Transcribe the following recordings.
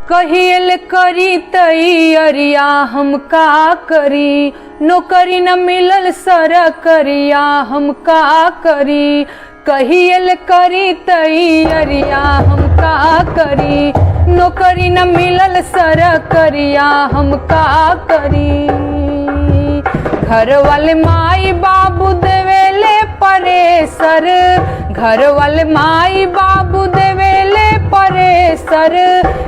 कहियल करी तैयारिया हम का करी, नौकरी न मिलल सरकरिया हम का करी। कहियल करी तैयारिया हम का करी, नौकरी न मिलल सरकरिया हम का करी। घर वाले माई बाबू देवेले परेसर, घर वाले माई बाबू देवेले परेसर।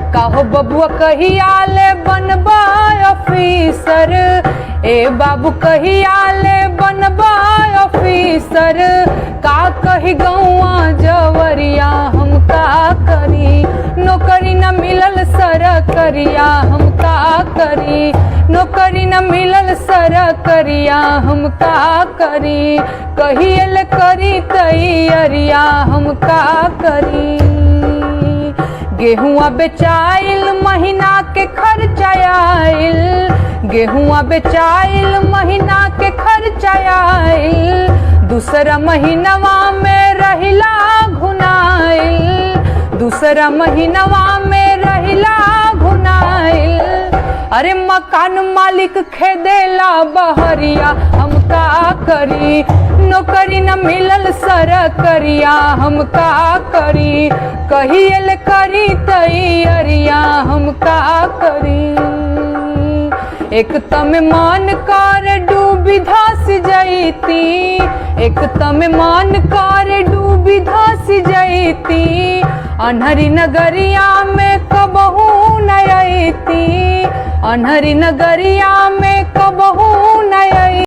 कहो बबुआ कहियाले बनबा ऑफिसर, ए बाबू कहियाले बनबा ऑफिसर। का कही गौआ जवरिया हम का करी, नौकरी न मिलल सरकरिया हम का करी। नौकरी न मिलल सरकरिया हम का करी। कहियल करी तैयारिया हम का करी। गेहुआ बेचाइल महीना के खर्चा आइल, गेहुआ बेचाइल महीना के खर्चा आइल। दूसरा महीनवा में रहिला घुनाइल, दूसरा महीनवा में रहिला घुनाइल। अरे मकान मालिक खेदेला बहरिया हम का करी, नौकरी न मिलल सरकरिया हम का करी। कहियल करी तैयारिया हम का करी। एक तम मान कर डूबी धस जैती, एक तम मान कर डूबी धस जैती। अन्हरी नगरिया में कबहू न अइती, अन्हरी नगरिया में कबहू न अइती।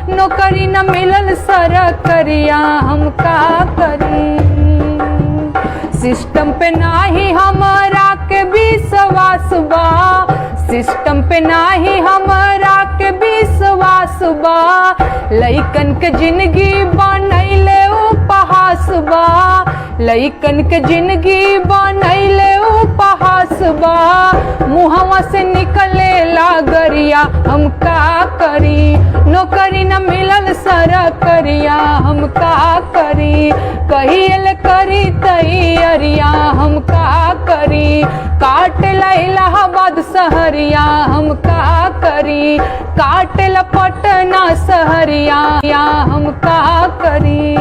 नौकरी न मिलल सरकरिया हम का करी। सिस्टम पे नाही हमरा के विश्वास बा, सिस्टम पे नाही हमरा के विश्वास बा। लइकन के जिंदगी बनैले उपहास बा, लइकन के जिंदगी बनैले उपहास बा। मुहवा से निकले लागरिया हम का करी, नौकरी न मिलल सरकरिया हम का करी। कहियल करी तैयारिया हम का करी। काटेला इलाहाबाद शहरिया हम का करी, काटेला पटना शहरिया हम का करी।